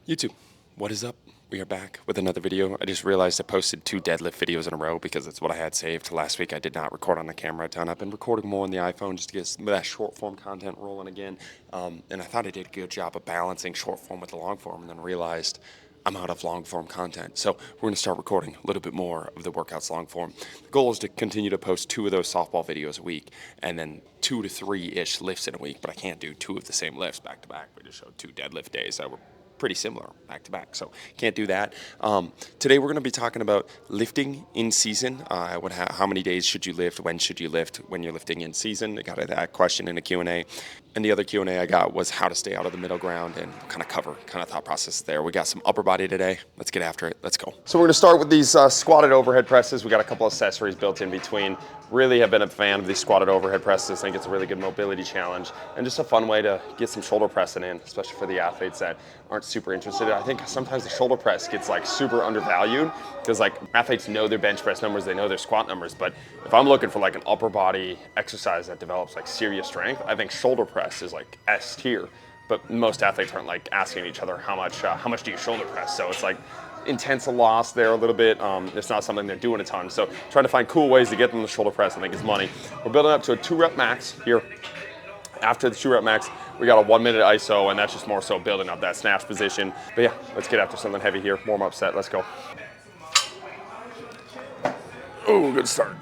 YouTube, what is up? We are back with another video. I just realized I posted 2 deadlift videos in a row because it's what I had saved. Last week I did not record on the camera a ton. I've been recording more on the iPhone just to get some of that short form content rolling again. And I thought I did a good job of balancing short form with the long form, and then realized I'm out of long form content. So we're going to start recording a little bit more of the workouts long form. The goal is to continue to post 2 of those softball videos a week and then 2 to 3-ish lifts in a week, but I can't do 2 of the same lifts back to back. We just showed 2 deadlift days that were pretty similar back to back, so can't do that. Today we're going to be talking about lifting in season. How many days should you lift? When should you lift when you're lifting in season? I got that question in a Q&A. And the other Q&A I got was how to stay out of the middle ground and kind of cover thought process there. We got some upper body today. Let's get after it. Let's go. So we're going to start with these squatted overhead presses. We got a couple of accessories built in between. Really have been a fan of these squatted overhead presses. I think it's a really good mobility challenge and just a fun way to get some shoulder pressing in, especially for the athletes that aren't super interested. I think sometimes the shoulder press gets like super undervalued because like athletes know their bench press numbers, they know their squat numbers, but if I'm looking for like an upper body exercise that develops like serious strength, I think shoulder press is like S tier. But most athletes aren't like asking each other how much do you shoulder press. So it's like intense loss there a little bit. It's not something they're doing a ton. So trying to find cool ways to get them to shoulder press, I think, is money. We're building up to a 2 rep max here. After the 2 rep max, we got a 1 minute ISO, and that's just more so building up that snatch position. But yeah, let's get after something heavy here. Warm up set, let's go. Oh, good start.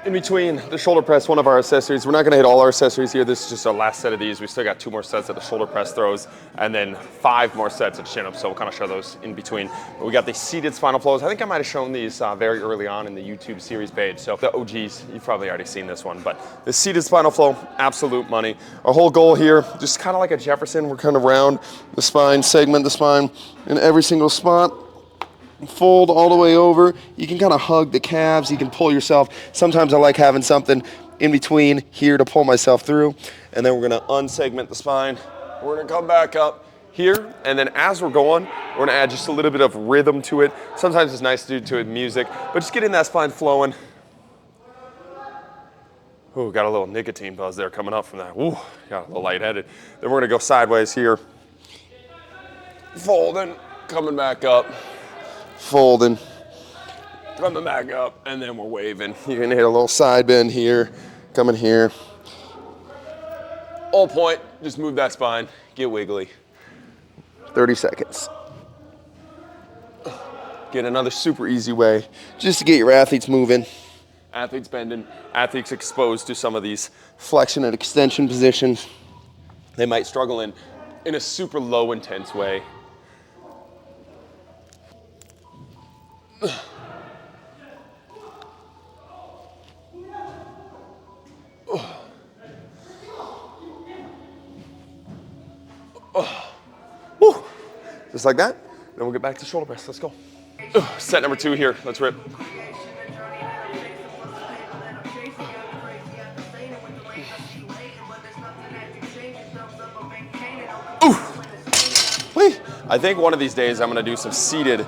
In between the shoulder press, one of our accessories, we're not going to hit all our accessories here. This is just our last set of these. We still got 2 more sets of the shoulder press throws and then 5 more sets of chin-ups. So we'll kind of show those in between. But we got the seated spinal flows. I think I might have shown these very early on in the YouTube series page. So the OGs, you've probably already seen this one. But the seated spinal flow, absolute money. Our whole goal here, just kind of like a Jefferson, we're kind of round the spine, segment the spine in every single spot. Fold all the way over. You can kind of hug the calves. You can pull yourself. Sometimes I like having something in between here to pull myself through. And then we're going to unsegment the spine. We're going to come back up here. And then as we're going, we're going to add just a little bit of rhythm to it. Sometimes it's nice to do to it music, but just getting that spine flowing. Ooh, got a little nicotine buzz there coming up from that. Ooh, got a little lightheaded. Then we're going to go sideways here. Folding, coming back up. Folding, coming back up, and then we're waving. You're gonna hit a little side bend here, coming here. All point, just move that spine, get wiggly. 30 seconds. Get another super easy way, just to get your athletes moving. Athletes bending, athletes exposed to some of these flexion and extension positions they might struggle in a super low intense way. Just like that. Then we'll get back to shoulder press. Let's go. Set number 2 here. Let's rip. I think one of these days I'm going to do some seated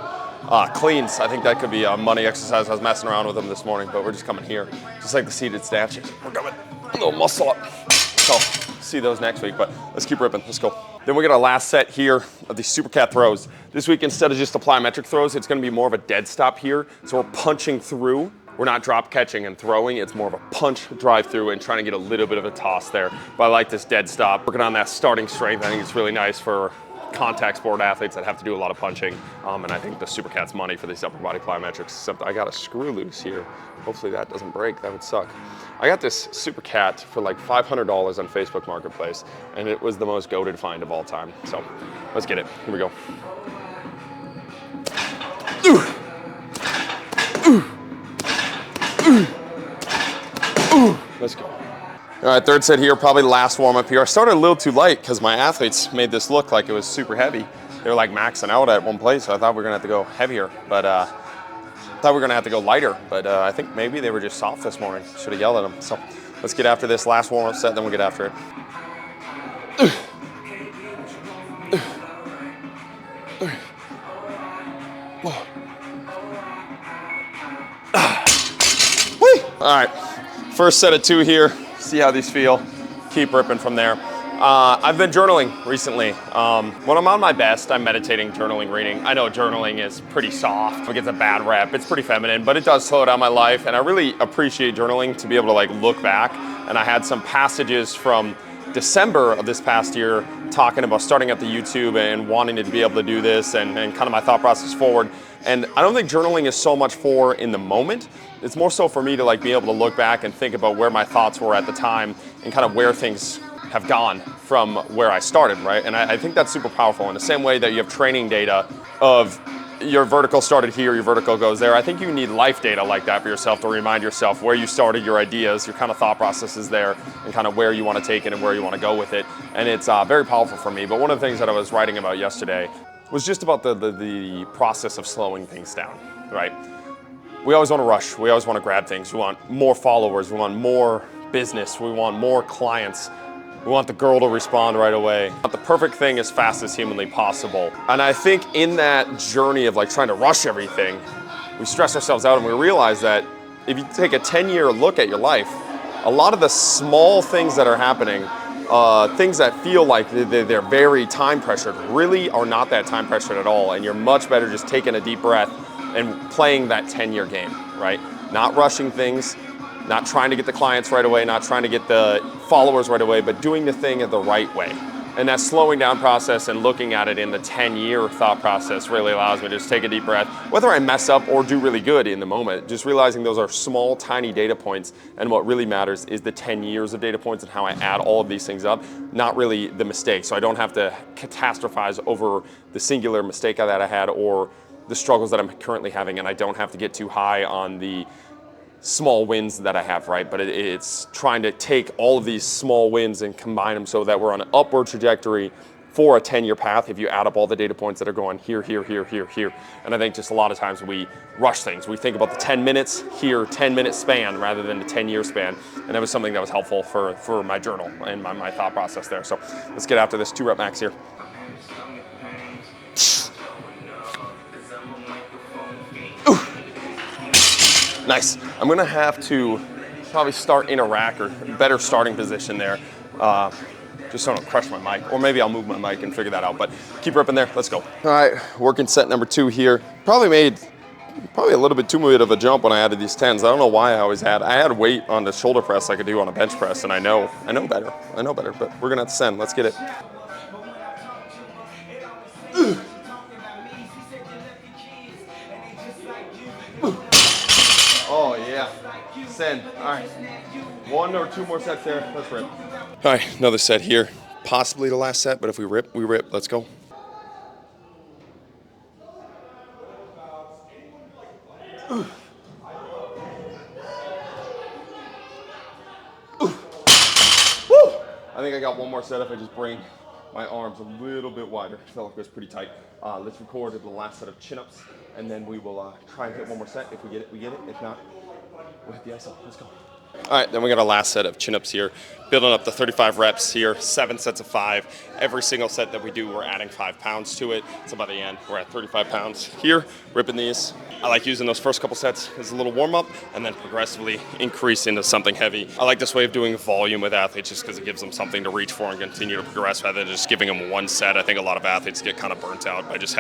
cleans. I think that could be a money exercise. I was messing around with them this morning, but we're just coming here. Just like the seated snatches. We're coming a little muscle up. So see those next week, but let's keep ripping. Let's go. Then we got our last set here of these super cat throws. This week, instead of just the plyometric throws, it's going to be more of a dead stop here. So we're punching through. We're not drop catching and throwing. It's more of a punch, drive through, and trying to get a little bit of a toss there. But I like this dead stop. Working on that starting strength. I think it's really nice for contact sport athletes that have to do a lot of punching. And I think the Supercat's money for these upper body plyometrics. Except I got a screw loose here. Hopefully that doesn't break. That would suck. I got this Supercat for like $500 on Facebook Marketplace, and it was the most goated find of all time. So let's get it. Here we go. Let's go. All right, 3rd set here, probably last warm up here. I started a little too light because my athletes made this look like it was super heavy. They were like maxing out at one place, so I thought we were gonna have to go heavier, but thought we were gonna have to go lighter, but I think maybe they were just soft this morning. Should have yelled at them. So let's get after this last warm up set, then we'll get after it. All right, first set of 2 here. See how these feel. Keep ripping from there. I've been journaling recently. When I'm on my best, I'm meditating, journaling, reading. I know journaling is pretty soft. It gets a bad rep. It's pretty feminine, but it does slow down my life. And I really appreciate journaling to be able to like look back. And I had some passages from December of this past year talking about starting up the YouTube and wanting to be able to do this and kind of my thought process forward. And I don't think journaling is so much for in the moment. It's more so for me to like be able to look back and think about where my thoughts were at the time and kind of where things have gone from where I started, right? And I think that's super powerful. In the same way that you have training data of your vertical started here, your vertical goes there. I think you need life data like that for yourself to remind yourself where you started, your ideas, your kind of thought processes there, and kind of where you want to take it and where you want to go with it. And it's very powerful for me. But one of the things that I was writing about yesterday was just about the process of slowing things down, right? We always want to rush. We always want to grab things. We want more followers. We want more business. We want more clients. We want the girl to respond right away. We want the perfect thing as fast as humanly possible. And I think in that journey of like trying to rush everything, we stress ourselves out and we realize that if you take a 10-year look at your life, a lot of the small things that are happening, things that feel like they're very time pressured, really are not that time pressured at all. And you're much better just taking a deep breath and playing that 10-year game, right? Not rushing things, not trying to get the clients right away, not trying to get the followers right away, but doing the thing the right way. And that slowing down process and looking at it in the 10-year thought process really allows me to just take a deep breath, whether I mess up or do really good in the moment, just realizing those are small, tiny data points. And what really matters is the 10 years of data points and how I add all of these things up, not really the mistake. So I don't have to catastrophize over the singular mistake that I had or the struggles that I'm currently having, and I don't have to get too high on the small wins that I have, right? But it's trying to take all of these small wins and combine them so that we're on an upward trajectory for a 10-year path if you add up all the data points that are going here, here, here, here, here. And I think just a lot of times we rush things. We think about the 10 minutes here, 10-minute span rather than the 10-year span. And that was something that was helpful for my journal and my thought process there. So let's get after this 2 rep max here. Nice. I'm gonna have to probably start in a rack or better starting position there, just so I don't crush my mic. Or maybe I'll move my mic and figure that out, but keep ripping there, let's go. All right, working set number 2 here. Probably made a little bit too much of a jump when I added these 10s. I don't know why I had weight on the shoulder press I could do on a bench press, and I know better, but we're gonna have to send, let's get it. Oh yeah, send. All right, 1 or 2 more sets there. Let's rip. All right, another set here. Possibly the last set, but if we rip, we rip. Let's go. Woo! I think I got 1 more set if I just bring my arms a little bit wider. I felt like it was pretty tight. Let's record the last set of chin-ups, and then we will try and hit 1 more set. If we get it, we get it. If not, we'll hit the ISO. Let's go. All right, then we got our last set of chin-ups here. Building up the 35 reps here, 7 sets of 5. Every single set that we do, we're adding 5 pounds to it. So by the end, we're at 35 pounds here, ripping these. I like using those first couple sets as a little warm-up and then progressively increase into something heavy. I like this way of doing volume with athletes just because it gives them something to reach for and continue to progress rather than just giving them 1 set. I think a lot of athletes get kind of burnt out by just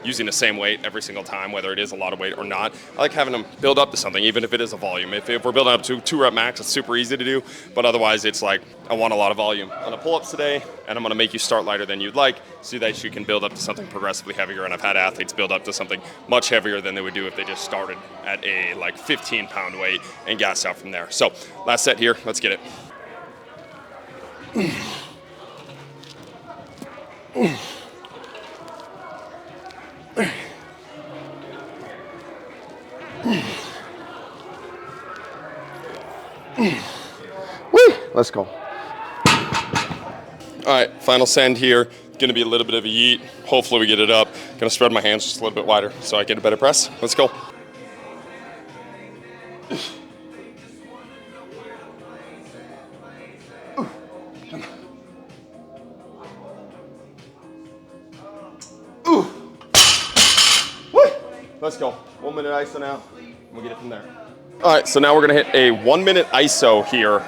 using the same weight every single time, whether it is a lot of weight or not. I like having them build up to something, even if it is a volume. If we're building up to 2 rep max, it's super easy to do, but otherwise it's like, I want a lot of volume. On the pull-ups today, and I'm gonna make you start lighter than you'd like so that you can build up to something progressively heavier. And I've had athletes build up to something much heavier than they would do if they just started at a like 15-pound weight and gassed out from there. So last set here, let's get it. Woo! Let's go. All right, final send here. Gonna be a little bit of a yeet. Hopefully we get it up. Gonna spread my hands just a little bit wider so I get a better press. Let's go. Let's go. 1 minute ISO now. We'll get it from there. All right, so now we're gonna hit a 1 minute ISO here.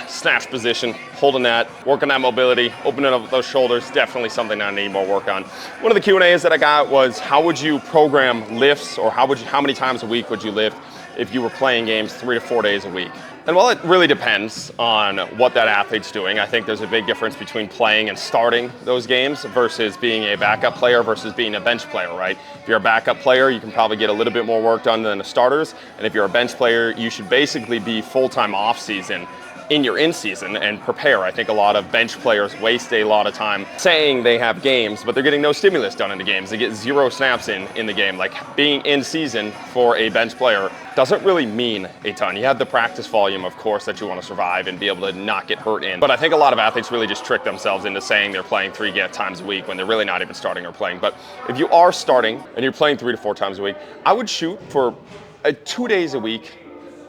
Snatch position, holding that, working that mobility, opening up those shoulders, definitely something that I need more work on. One of the Q&As that I got was, how would you program lifts, or how many times a week would you lift if you were playing games 3 to 4 days a week? And while it really depends on what that athlete's doing, I think there's a big difference between playing and starting those games versus being a backup player versus being a bench player, right? If you're a backup player, you can probably get a little bit more work done than the starters. And if you're a bench player, you should basically be full-time off season in your in-season and prepare. I think a lot of bench players waste a lot of time saying they have games, but they're getting no stimulus done in the games. They get 0 snaps in the game. Like, being in season for a bench player doesn't really mean a ton. You have the practice volume, of course, that you want to survive and be able to not get hurt in. But I think a lot of athletes really just trick themselves into saying they're playing 3 times a week when they're really not even starting or playing. But if you are starting and you're playing 3 to 4 times a week, I would shoot for 2 days a week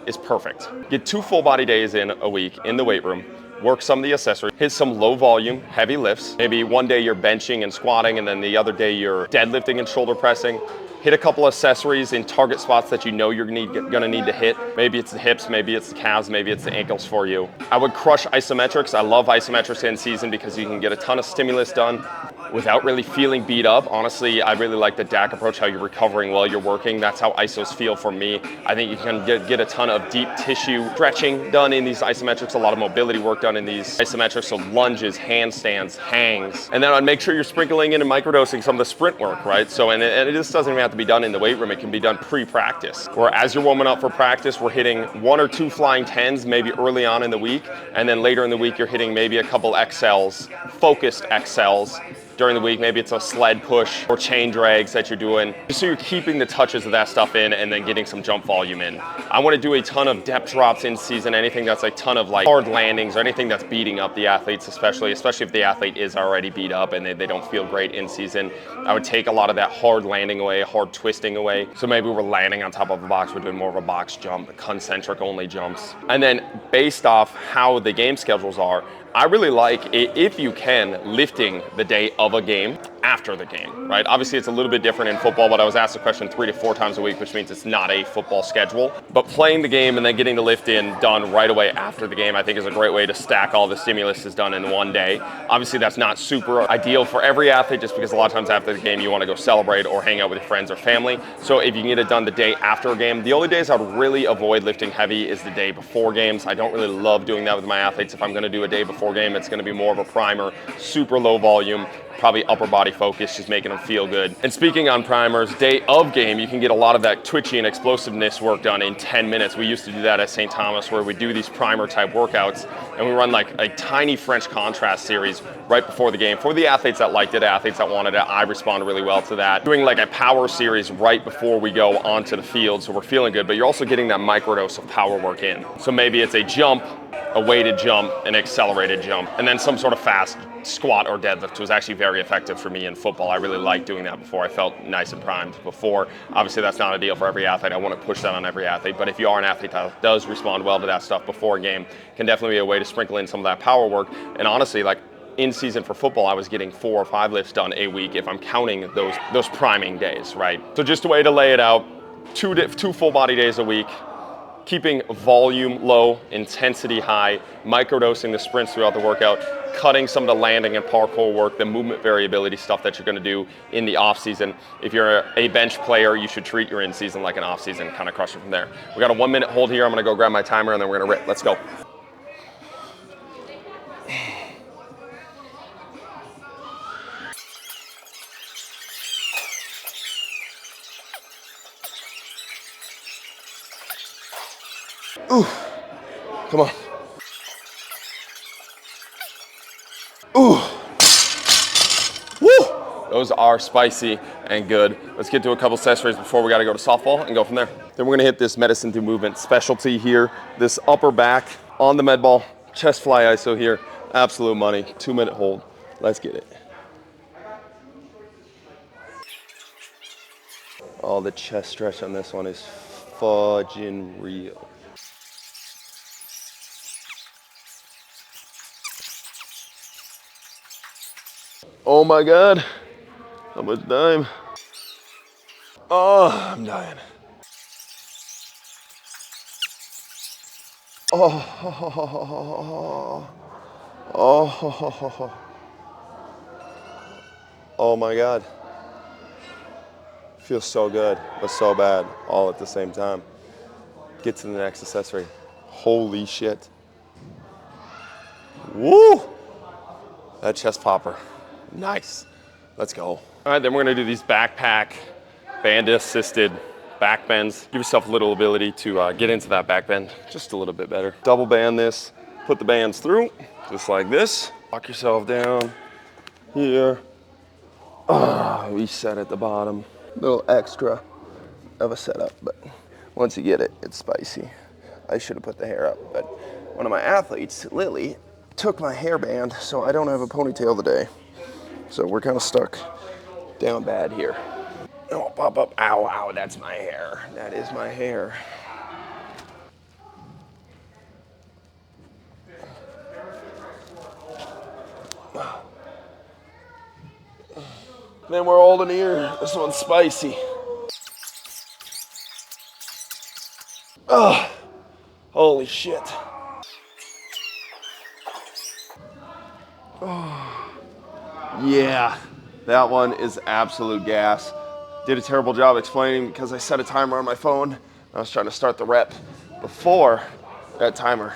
is perfect. Get 2 full body days in a week in the weight room, work some of the accessory, hit some low volume, heavy lifts. Maybe one day you're benching and squatting, and then the other day you're deadlifting and shoulder pressing. Hit a couple accessories in target spots that you know you're gonna need to hit. Maybe it's the hips, maybe it's the calves, maybe it's the ankles for you. I would crush isometrics. I love isometrics in season because you can get a ton of stimulus done without really feeling beat up. Honestly, I really like the DAC approach, how you're recovering while you're working. That's how isos feel for me. I think you can get a ton of deep tissue stretching done in these isometrics, a lot of mobility work done in these isometrics, so lunges, handstands, hangs. And then I'd make sure you're sprinkling in and microdosing some of the sprint work, right? So, and it just doesn't even have to be done in the weight room. It can be done pre-practice, where as you're warming up for practice, we're hitting 1 or 2 flying 10s, maybe early on in the week. And then later in the week, you're hitting maybe a couple XLs, focused XLs. During the week, maybe it's a sled push or chain drags that you're doing, just so you're keeping the touches of that stuff in and then getting some jump volume in. I want to do a ton of depth drops in season, anything that's a ton of like hard landings or anything that's beating up the athletes, especially if the athlete is already beat up and they don't feel great in season. I would take a lot of that hard landing away, hard twisting away. So maybe we're landing on top of a box, we're doing more of a box jump, concentric only jumps. And then based off how the game schedules are, I really like, if you can, lifting the day of a game after the game, right? Obviously, it's a little bit different in football, but I was asked the question 3 to 4 times a week, which means it's not a football schedule. But playing the game and then getting the lift in done right away after the game, I think is a great way to stack all the stimulus is done in one day. Obviously, that's not super ideal for every athlete, just because a lot of times after the game, you want to go celebrate or hang out with your friends or family. So if you can get it done the day after a game, the only days I would really avoid lifting heavy is the day before games. I don't really love doing that with my athletes. If I'm going to do a day before game, it's going to be more of a primer, super low volume, probably upper body focus, just making them feel good. And speaking on primers, day of game, you can get a lot of that twitchy and explosiveness work done in 10 minutes. We used to do that at St. Thomas, where we do these primer type workouts, and we run like a tiny French contrast series right before the game. For the athletes that liked it, athletes that wanted it, I responded really well to that. Doing like a power series right before we go onto the field, so we're feeling good, but you're also getting that microdose of power work in. So maybe it's a jump, a weighted jump, an accelerated jump, and then some sort of fast squat or deadlift was actually very effective for me in football. I really liked doing that before. I felt nice and primed before. Obviously, that's not ideal for every athlete. I want to push that on every athlete, but if you are an athlete that does respond well to that stuff before a game, can definitely be a way to sprinkle in some of that power work. And honestly, like in season for football, I was getting 4 or 5 lifts done a week if I'm counting those priming days, right? So just a way to lay it out, 2 full body days a week, keeping volume low, intensity high, microdosing the sprints throughout the workout, cutting some of the landing and parkour work, the movement variability stuff that you're gonna do in the off season. If you're a bench player, you should treat your in season like an off season, kind of crush it from there. We got a 1 minute hold here. I'm gonna go grab my timer and then we're gonna rip. Let's go. Ooh, come on. Ooh, woo! Those are spicy and good. Let's get to a couple accessories before we gotta go to softball and go from there. Then we're gonna hit this medicine through movement specialty here. This upper back on the med ball, chest fly iso here. Absolute money, 2 minute hold. Let's get it. Oh, the chest stretch on this one is fudging real. Oh my God, how much time? Oh, I'm dying. Oh, oh, oh my God. Feels so good, but so bad, all at the same time. Get to the next accessory. Holy shit. Woo! That chest popper. Nice. Let's go. All right, then we're gonna do these backpack, band assisted back bends. Give yourself a little ability to get into that back bend just a little bit better. Double band this, put the bands through, just like this. Lock yourself down here. Reset at the bottom. Little extra of a setup, but once you get it, it's spicy. I should have put the hair up, but one of my athletes, Lily, took my hairband, so I don't have a ponytail today. So we're kind of stuck down bad here. Oh, pop up. Ow, ow, that's my hair. That is my hair. Man, we're holding here. This one's spicy. Oh, holy shit. Oh, yeah, that one is absolute gas. Did a terrible job explaining because I set a timer on my phone. I was trying to start the rep before that timer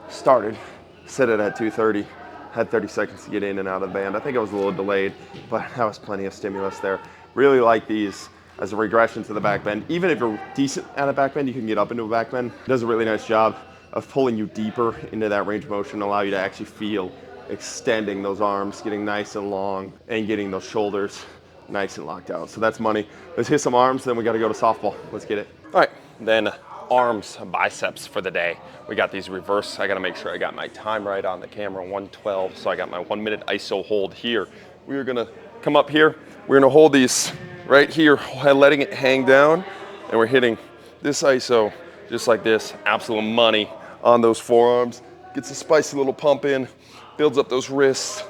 started. Set it at 2:30. Had 30 seconds to get in and out of the band. I think I was a little delayed, but that was plenty of stimulus there. Really like these as a regression to the back bend. Even if you're decent at a back bend, you can get up into a back bend. It does a really nice job of pulling you deeper into that range of motion, allow you to actually feel extending those arms, getting nice and long, and getting those shoulders nice and locked out. So that's money. Let's hit some arms, then we gotta go to softball. Let's get it. All right, then arms, biceps for the day. We got these reverse. I gotta make sure I got my time right on the camera, 112. So I got my 1 minute ISO hold here. We are gonna come up here. We're gonna hold these right here, letting it hang down. And we're hitting this ISO just like this. Absolute money on those forearms. Gets a spicy little pump in, builds up those wrists.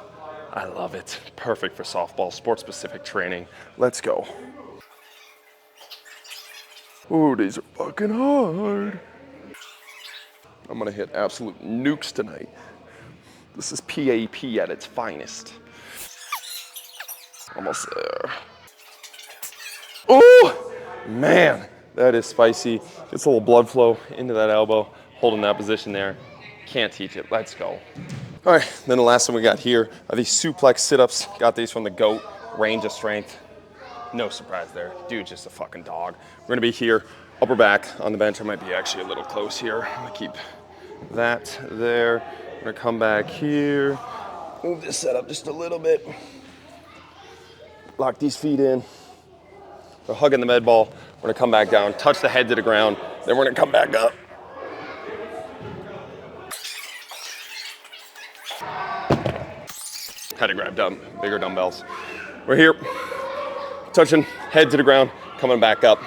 I love it. Perfect for softball, sport-specific training. Let's go. Ooh, these are fucking hard. I'm gonna hit absolute nukes tonight. This is PAP at its finest. Almost there. Ooh, man, that is spicy. Gets a little blood flow into that elbow, holding that position there. Can't teach it, let's go. All right, then the last one we got here are these suplex sit-ups. Got these from the GOAT, range of strength. No surprise there. Dude's just a fucking dog. We're gonna be here, upper back on the bench. I might be actually a little close here. I'm gonna keep that there. We're gonna come back here. Move this setup just a little bit. Lock these feet in. We're hugging the med ball. We're gonna come back down, touch the head to the ground. Then we're gonna come back up. Had to grab bigger dumbbells. We're here, touching head to the ground, coming back up.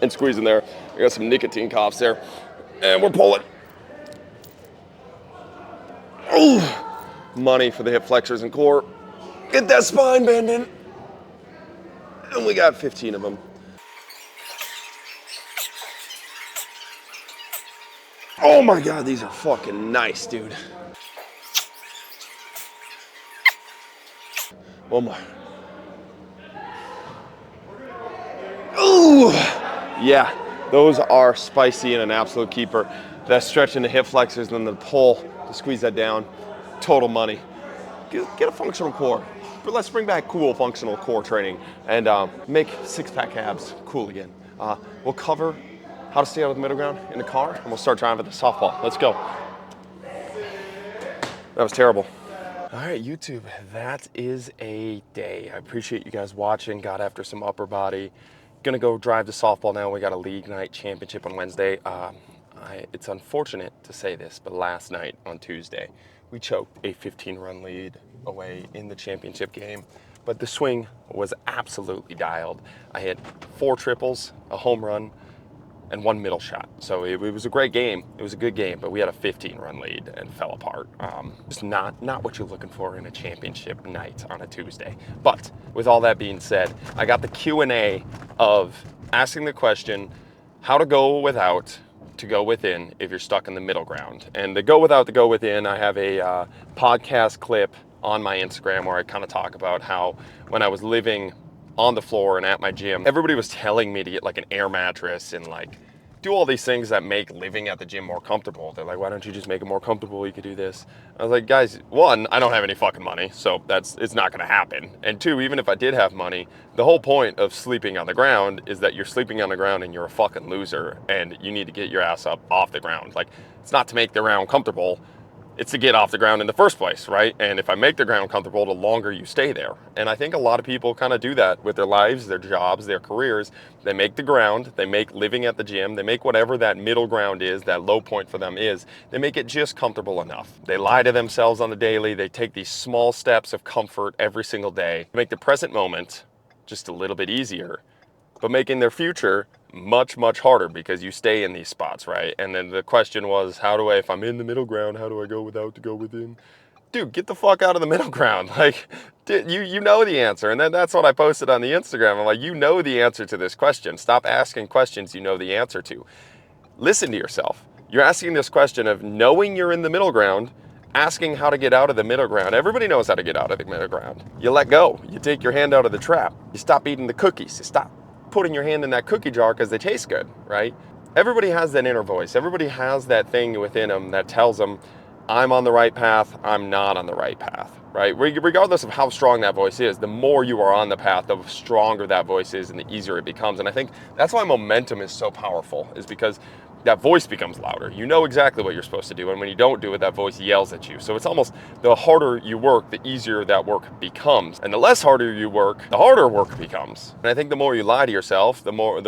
And squeezing there. We got some nicotine coughs there. And we're pulling. Ooh, money for the hip flexors and core. Get that spine bending. And we got 15 of them. Oh my God, these are fucking nice, dude. One more. Ooh, yeah, those are spicy and an absolute keeper. That stretch in the hip flexors and then the pull to squeeze that down, total money. Get a functional core. But let's bring back cool functional core training and make six-pack abs cool again. We'll cover how to stay out of the middle ground in the car, and we'll start driving the softball. Let's go. That was terrible. All right, YouTube, that is a day. I appreciate you guys watching. Got after some upper body. Gonna go drive the softball now. We got a league night championship on Wednesday. It's unfortunate to say this, but last night on Tuesday, we choked a 15-run lead away in the championship game. But the swing was absolutely dialed. I hit 4 triples, a home run, and one middle shot. So it was a great game. It was a good game, but we had a 15-run lead and fell apart. Just not what you're looking for in a championship night on a Tuesday. But with all that being said, I got the Q&A of asking the question, how to go without to go within if you're stuck in the middle ground. And the go without to go within, I have a podcast clip on my Instagram where I kind of talk about how when I was living on the floor and at my gym, everybody was telling me to get like an air mattress and like do all these things that make living at the gym more comfortable. They're like, why don't you just make it more comfortable? You could do this. I was like, guys, one, I don't have any fucking money, so it's not gonna happen. And two, even if I did have money, the whole point of sleeping on the ground is that you're sleeping on the ground and you're a fucking loser and you need to get your ass up off the ground. Like, it's not to make the ground comfortable, it's to get off the ground in the first place, right? And if I make the ground comfortable, the longer you stay there. And I think a lot of people kind of do that with their lives, their jobs, their careers. They make the ground, they make living at the gym, they make whatever that middle ground is, that low point for them is, they make it just comfortable enough. They lie to themselves on the daily, they take these small steps of comfort every single day, make the present moment just a little bit easier, but making their future much, much harder because you stay in these spots, right? And then the question was, if I'm in the middle ground, how do I go without to go within? Dude, get the fuck out of the middle ground. Like, you know the answer. And then that's what I posted on the Instagram. I'm like, you know the answer to this question. Stop asking questions you know the answer to. Listen to yourself. You're asking this question of knowing you're in the middle ground, asking how to get out of the middle ground. Everybody knows how to get out of the middle ground. You let go. You take your hand out of the trap. You stop eating the cookies. You stop putting your hand in that cookie jar because they taste good, right? Everybody has that inner voice. Everybody has that thing within them that tells them, I'm on the right path, I'm not on the right path, right? Regardless of how strong that voice is, the more you are on the path, the stronger that voice is and the easier it becomes. And I think that's why momentum is so powerful, is because that voice becomes louder. You know exactly what you're supposed to do, and when you don't do it, that voice yells at you. So it's almost, the harder you work, the easier that work becomes. And the less harder you work, the harder work becomes. And I think the more you lie to yourself, the more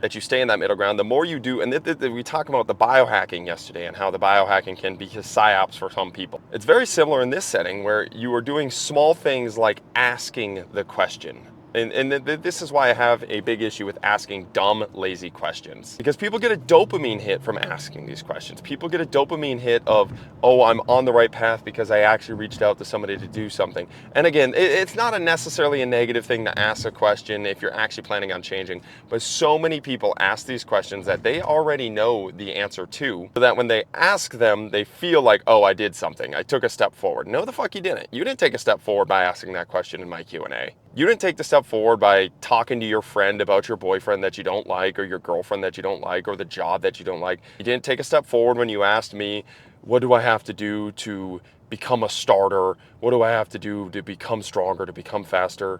that you stay in that middle ground, the more you do. And we talked about the biohacking yesterday and how the biohacking can be a psyops for some people. It's very similar in this setting where you are doing small things like asking the question. And this is why I have a big issue with asking dumb, lazy questions. Because people get a dopamine hit from asking these questions. People get a dopamine hit of, oh, I'm on the right path because I actually reached out to somebody to do something. And again, it's not necessarily a negative thing to ask a question if you're actually planning on changing. But so many people ask these questions that they already know the answer to, so that when they ask them, they feel like, oh, I did something. I took a step forward. No, the fuck you didn't. You didn't take a step forward by asking that question in my Q&A. You didn't take the step forward by talking to your friend about your boyfriend that you don't like, or your girlfriend that you don't like, or the job that you don't like. You didn't take a step forward when you asked me, what do I have to do to become a starter? What do I have to do to become stronger, to become faster?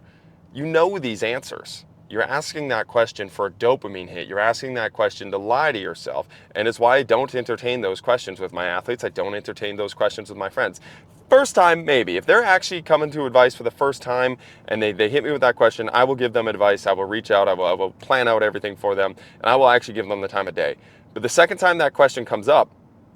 You know these answers. You're asking that question for a dopamine hit. You're asking that question to lie to yourself. And it's why I don't entertain those questions with my athletes. I don't entertain those questions with my friends. First time, maybe. If they're actually coming to advice for the first time and they hit me with that question, I will give them advice. I will reach out. I will plan out everything for them. And I will actually give them the time of day. But the second time that question comes up,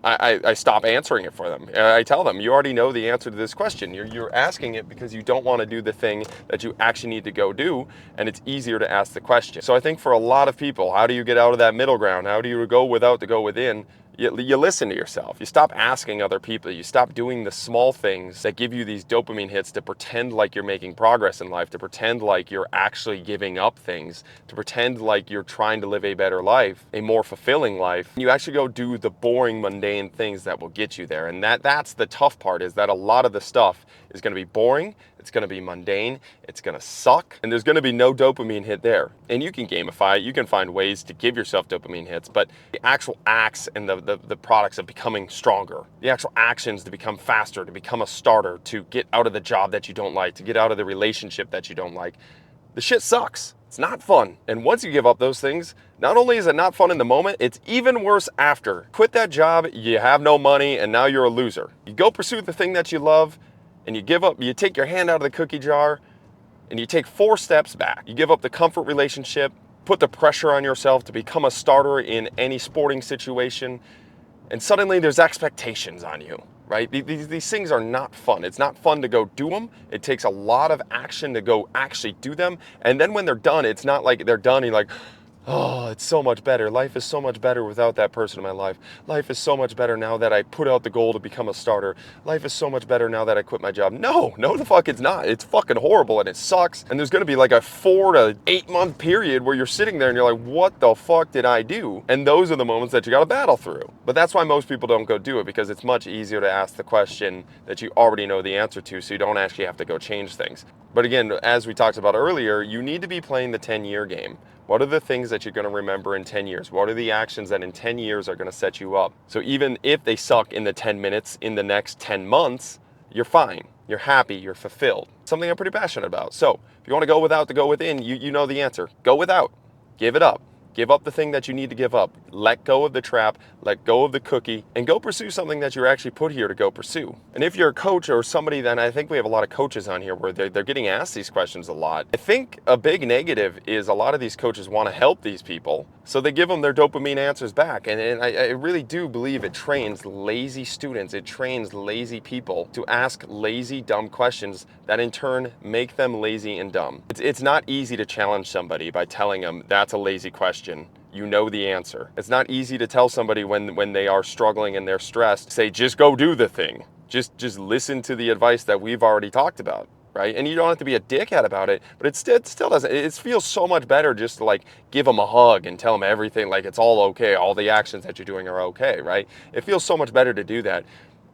I stop answering it for them. I tell them, you already know the answer to this question. You're asking it because you don't want to do the thing that you actually need to go do, and it's easier to ask the question. So I think for a lot of people, how do you get out of that middle ground? How do you go without to go within? You listen to yourself. You stop asking other people. You stop doing the small things that give you these dopamine hits to pretend like you're making progress in life, to pretend like you're actually giving up things, to pretend like you're trying to live a better life, a more fulfilling life. You actually go do the boring, mundane things that will get you there. And that's the tough part, is that a lot of the stuff is going to be boring. It's going to be mundane, it's going to suck, and there's going to be no dopamine hit there. And you can gamify it, you can find ways to give yourself dopamine hits, but the actual acts and the products of becoming stronger, the actual actions to become faster, to become a starter, to get out of the job that you don't like, to get out of the relationship that you don't like, the shit sucks. It's not fun. And once you give up those things, not only is it not fun in the moment, it's even worse after. Quit that job, you have no money, and now you're a loser. You go pursue the thing that you love, and you give up, you take your hand out of the cookie jar, and you take 4 steps back. You give up the comfort relationship, put the pressure on yourself to become a starter in any sporting situation, and suddenly there's expectations on you, right? These things are not fun. It's not fun to go do them. It takes a lot of action to go actually do them. And then when they're done, it's not like they're done and you're like, Oh, it's so much better. Life is so much better without that person in my life. Life is so much better now that I put out the goal to become a starter. Life is so much better now that I quit my job. No, the fuck it's not. It's fucking horrible and it sucks. And there's gonna be like a 4 to 8 month period where you're sitting there and you're like, what the fuck did I do? And those are the moments that you gotta battle through. But that's why most people don't go do it, because it's much easier to ask the question that you already know the answer to, so you don't actually have to go change things. But again, as we talked about earlier, you need to be playing the 10-year game. What are the things that you're going to remember in 10 years? What are the actions that in 10 years are going to set you up? So even if they suck in the 10 minutes, in the next 10 months, you're fine. You're happy. You're fulfilled. Something I'm pretty passionate about. So if you want to go without to go within, you know the answer. Go without. Give it up. Give up the thing that you need to give up. Let go of the trap, let go of the cookie, and go pursue something that you're actually put here to go pursue. And if you're a coach or somebody, then I think we have a lot of coaches on here where they're getting asked these questions a lot. I think a big negative is a lot of these coaches want to help these people, so they give them their dopamine answers back. And I really do believe it trains lazy students. It trains lazy people to ask lazy, dumb questions that in turn make them lazy and dumb. It's not easy to challenge somebody by telling them that's a lazy question. You know the answer. It's not easy to tell somebody when they are struggling and they're stressed, say, just go do the thing. Just listen to the advice that we've already talked about, right? And you don't have to be a dickhead about it, but it still doesn't, it feels so much better just to like give them a hug and tell them everything, like it's all okay, all the actions that you're doing are okay, right? It feels so much better to do that,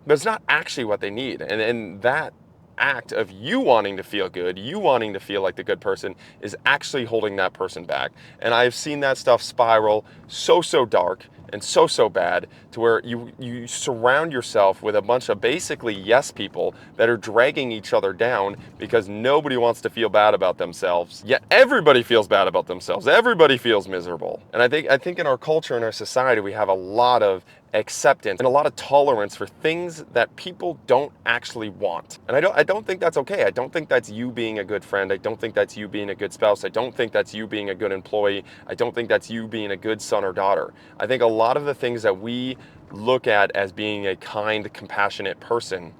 but it's not actually what they need. And that act of you wanting to feel good, you wanting to feel like the good person, is actually holding that person back. And I've seen that stuff spiral so dark and so bad, to where you surround yourself with a bunch of basically yes people that are dragging each other down because nobody wants to feel bad about themselves. Yet everybody feels bad about themselves. Everybody feels miserable. And I think in our culture, in our society, we have a lot of acceptance and a lot of tolerance for things that people don't actually want. And I don't think that's okay. I don't think that's you being a good friend. I don't think that's you being a good spouse. I don't think that's you being a good employee. I don't think that's you being a good son or daughter. I think a lot of the things that we look at as being a kind, compassionate person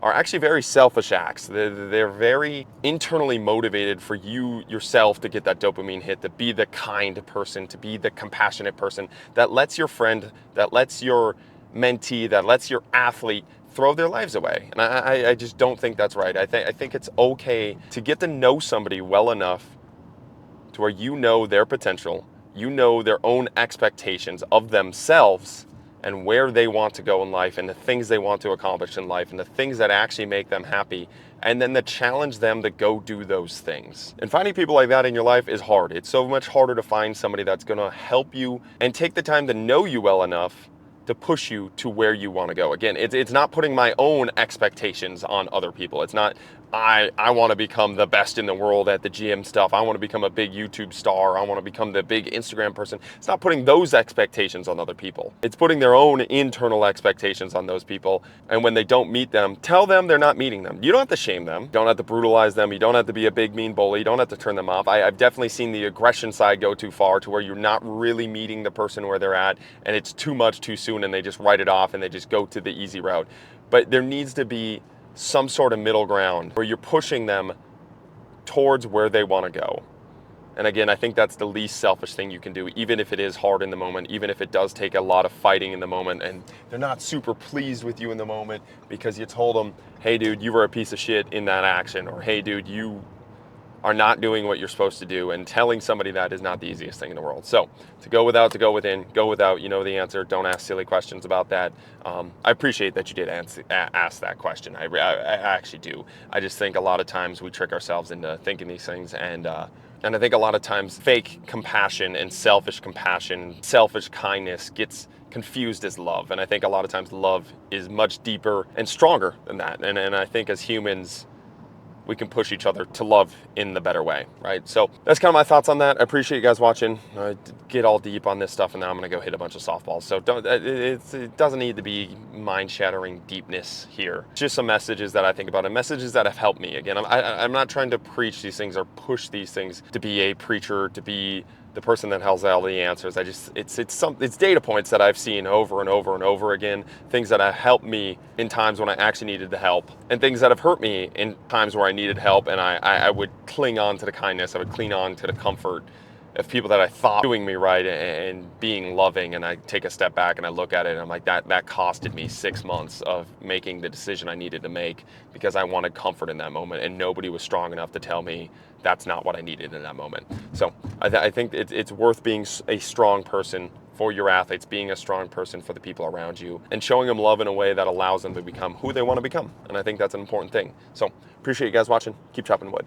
are actually very selfish acts. They're very internally motivated for you yourself to get that dopamine hit, to be the kind person, to be the compassionate person that lets your friend, that lets your mentee, that lets your athlete throw their lives away. And I just don't think that's right. I think it's okay to get to know somebody well enough to where you know their potential, you know their own expectations of themselves, and where they want to go in life, and the things they want to accomplish in life, and the things that actually make them happy, and then to challenge them to go do those things. And finding people like that in your life is hard. It's so much harder to find somebody that's gonna help you and take the time to know you well enough to push you to where you want to go. Again, it's not putting my own expectations on other people. It's not, I want to become the best in the world at the gym stuff. I want to become a big YouTube star. I want to become the big Instagram person. It's not putting those expectations on other people. It's putting their own internal expectations on those people. And when they don't meet them, tell them they're not meeting them. You don't have to shame them. You don't have to brutalize them. You don't have to be a big mean bully. You don't have to turn them off. I've definitely seen the aggression side go too far, to where you're not really meeting the person where they're at, and it's too much too soon, and they just write it off and they just go to the easy route. But there needs to be some sort of middle ground where you're pushing them towards where they want to go. And again, I think that's the least selfish thing you can do, even if it is hard in the moment, even if it does take a lot of fighting in the moment, and they're not super pleased with you in the moment because you told them, hey dude, you were a piece of shit in that action, or hey dude, you are not doing what you're supposed to do. And telling somebody that is not the easiest thing in the world. So to go without, to go within, go without, you know the answer. Don't ask silly questions about that. I appreciate that you did ask that question. I actually do. I just think a lot of times we trick ourselves into thinking these things, and I think a lot of times fake compassion and selfish kindness gets confused as love. And I think a lot of times love is much deeper and stronger than that. And I think as humans, we can push each other to love in the better way, right? So that's kind of my thoughts on that. I appreciate you guys watching. I get all deep on this stuff, and now I'm gonna go hit a bunch of softballs. So it doesn't need to be mind-shattering deepness here. Just some messages that I think about, and messages that have helped me. Again, I'm not trying to preach these things or push these things to be a preacher, to be the person that has all the answers. It's data points that I've seen over and over and over again, things that have helped me in times when I actually needed the help, and things that have hurt me in times where I needed help, and I would cling on to the kindness, I would cling on to the comfort, of people that I thought doing me right and being loving, and I take a step back and I look at it and I'm like, that costed me 6 months of making the decision I needed to make because I wanted comfort in that moment, and nobody was strong enough to tell me that's not what I needed in that moment. So I think it's worth being a strong person for your athletes, being a strong person for the people around you, and showing them love in a way that allows them to become who they want to become. And I think that's an important thing. So appreciate you guys watching. Keep chopping wood.